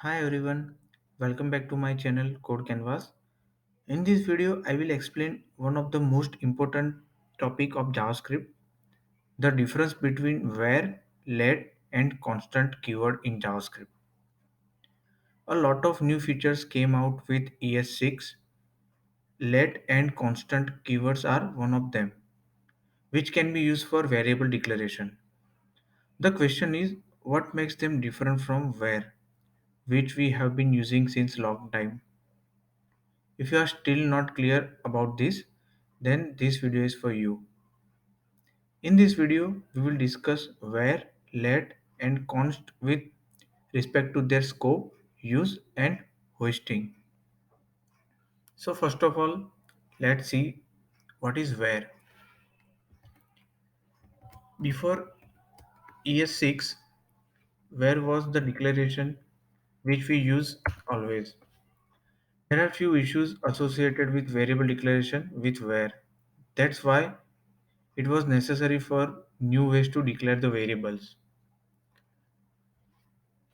Hi everyone, welcome back to my channel Code Canvas. In this video, I will explain one of the most important topic of JavaScript, the difference between where, let, and constant keyword in JavaScript. A lot of new features came out with ES6. Let and constant keywords are one of them, which can be used for variable declaration. The question is, what makes them different from where, which we have been using since long time? If you are still not clear about this, then this video is for you. In this video, we will discuss where, let, and const with respect to their scope, use, and hosting. So first of all, let's see what is where. Before ES6, where was the declaration which we use always. There are few issues associated with variable declaration with where. That's why it was necessary for new ways to declare the variables.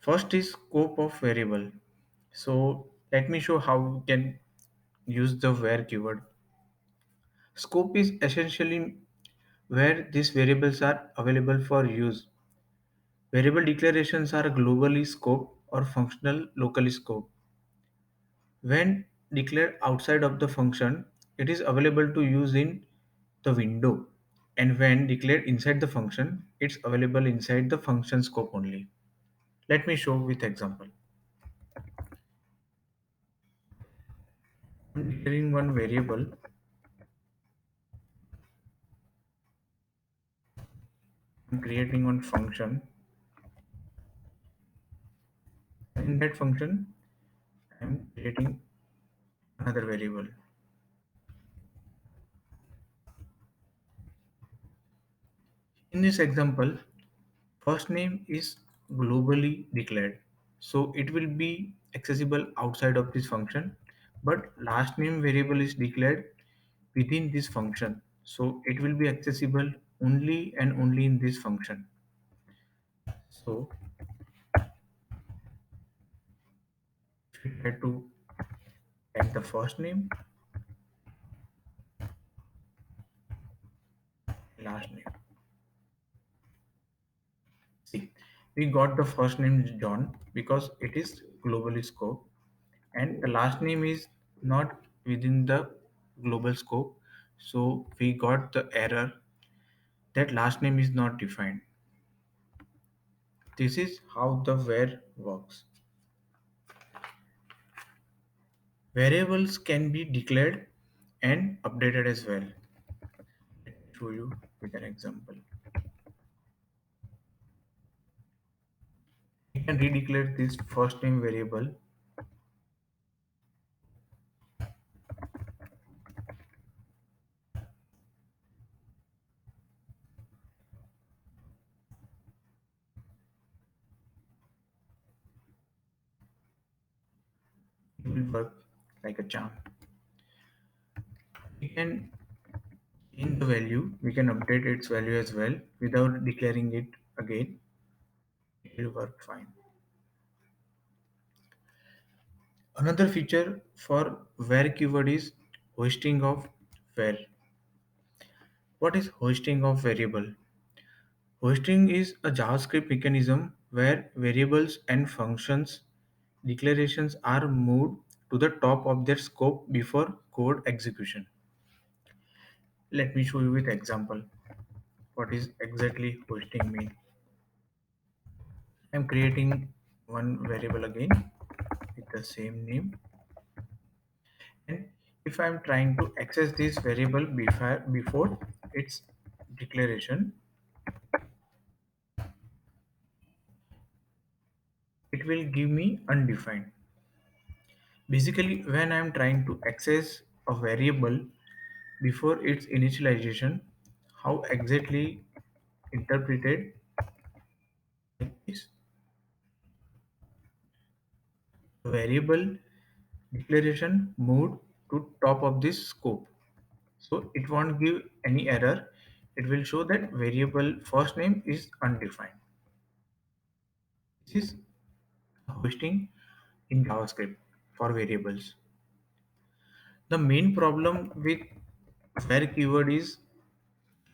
First is scope of variable. So let me show how we can use the where keyword. Scope is essentially where these variables are available for use. Variable declarations are globally scoped or functional locally scoped. When declared outside of the function, it is available to use in the window. And when declared inside the function, it's available inside the function scope only. Let me show with example. I'm declaring one variable. I'm creating one function. In that function, I'm creating another variable. In this example, first name is globally declared. So it will be accessible outside of this function, but last name variable is declared within this function. So it will be accessible only and only in this function. So if we try to type the first name, last name. See, we got the first name John because it is globally scoped, and the last name is not within the global scope. So we got the error that last name is not defined. This is how the where works. Variables can be declared and updated as well. Let me show you with an example. We can redeclare this first name variable. It will work like a charm. We can change the value. We can update its value as well without declaring it again. It will work fine. Another feature for where keyword is hosting of where. What is hosting of variable? Hosting is a JavaScript mechanism where variables and functions declarations are moved to the top of their scope before code execution. Let me show you with example what is exactly hosting mean. I'm creating one variable again with the same name, and if I'm trying to access this variable before its declaration, it will give me undefined. Basically, when I'm trying to access a variable before its initialization, how exactly interpreted is the variable declaration moved to top of this scope. So it won't give any error. It will show that variable first name is undefined. This is hosting in JavaScript for variables. The main problem with where keyword is,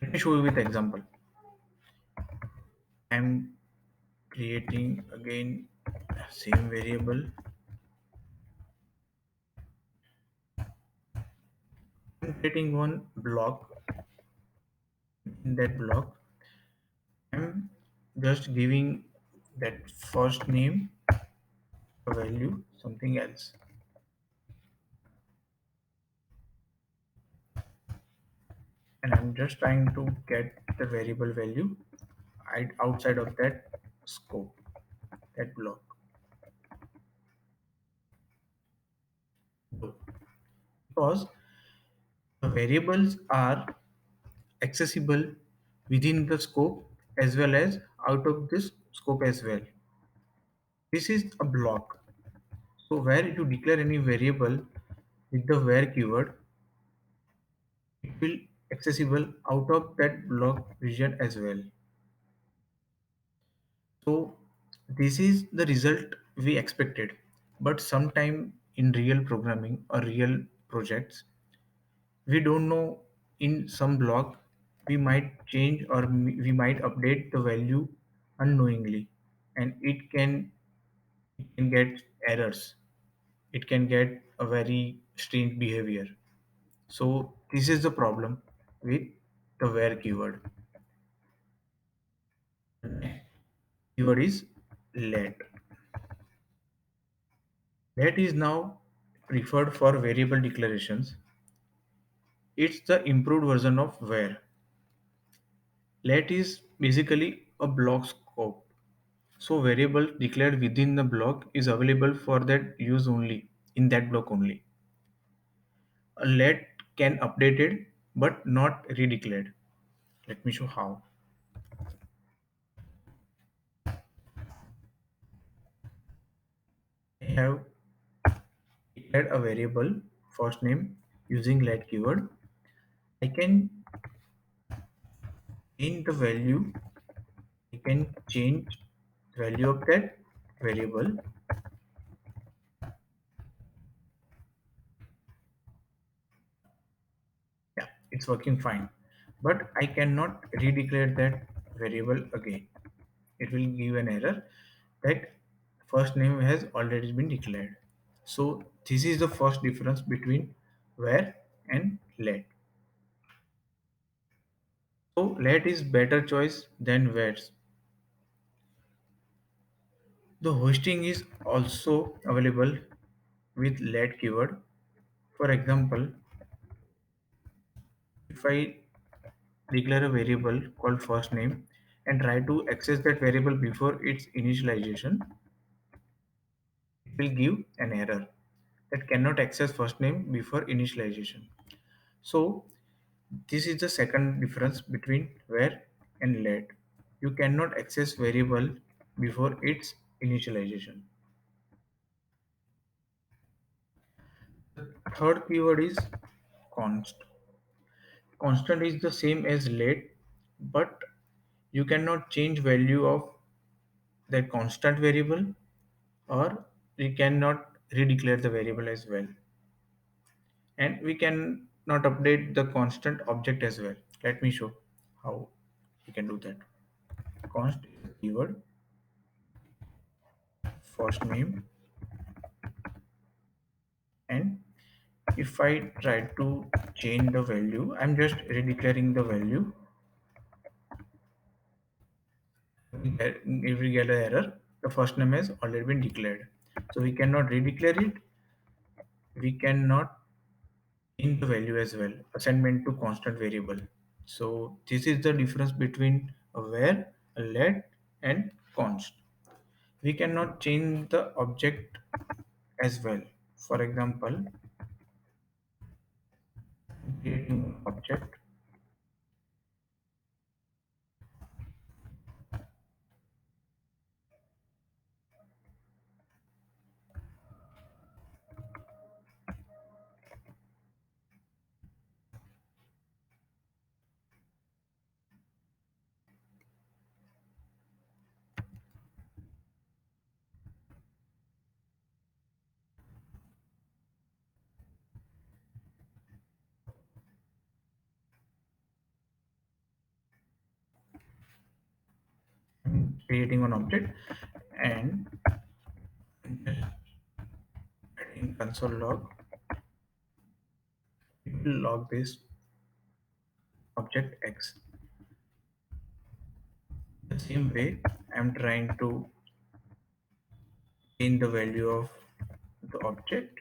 let me show you with example. I'm creating again same variable. I'm creating one block. In that block, I'm just giving that first name a value, something else. And I'm just trying to get the variable value outside of that scope, that block. Because the variables are accessible within the scope as well as out of this scope as well. This is a block. So where you declare any variable with the where keyword, it will accessible out of that block region as well. So this is the result we expected. But sometime in real programming or real projects, we don't know, in some block we might change or we might update the value unknowingly, and it can get errors, it can get a very strange behavior. So this is the problem with the where keyword. Keyword is let. Let is now preferred for variable declarations. It's the improved version of where. Let is basically a block scope. So variable declared within the block is available for that use only in that block only. A let can update it but not redeclared. Let me show how. I have declared a variable first name using let keyword. I can change the value. I can change value of that variable. Yeah, it's working fine. But I cannot redeclare that variable again. It will give an error that first name has already been declared. So this is the first difference between where and let. So let is better choice than where's. The hosting is also available with let keyword. For example, if I declare a variable called first name and try to access that variable before its initialization, it will give an error that cannot access first name before initialization. So this is the second difference between where and let. You cannot access variable before its initialization. Third keyword is const. Constant is the same as let, but you cannot change value of that constant variable, or we cannot redeclare the variable as well, and we can not update the constant object as well. Let me show how we can do that. Const is the keyword first name, and if I try to change the value, I'm just redeclaring the value. If we get an error, the first name has already been declared, so we cannot redeclare it. We cannot change the value as well, assignment to constant variable. So this is the difference between a where, a let, and const. We cannot change the object as well. For example, creating object. creating one object and in console log it will log this object x. The same way I'm trying to change the value of the object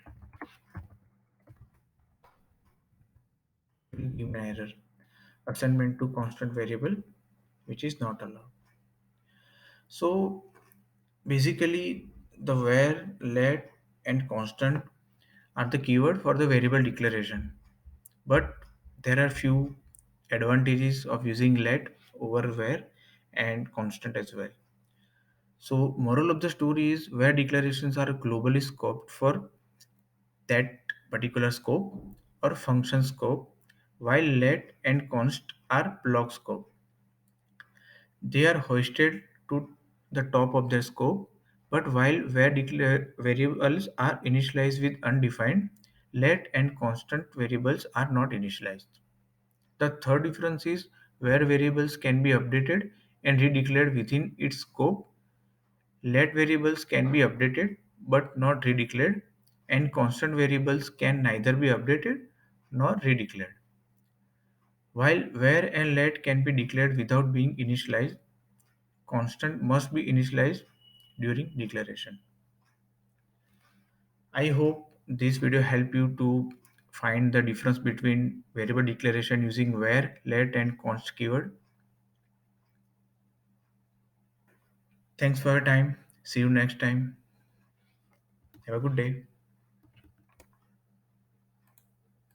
will give an error. Assignment to constant variable which is not allowed. So basically the where, let and constant are the keyword for the variable declaration. But there are few advantages of using let over where and constant as well. So moral of the story is where declarations are globally scoped for that particular scope or function scope, while let and const are block scope. They are hoisted to the top of their scope, but while where variables are initialized with undefined, let and constant variables are not initialized. The third difference is where variables can be updated and redeclared within its scope. Let variables can be updated but not redeclared, and constant variables can neither be updated nor redeclared. While where and let can be declared without being initialized, constant must be initialized during declaration. I hope this video helped you to find the difference between variable declaration using where, let and const keyword. Thanks for your time. See you next time. Have a good day.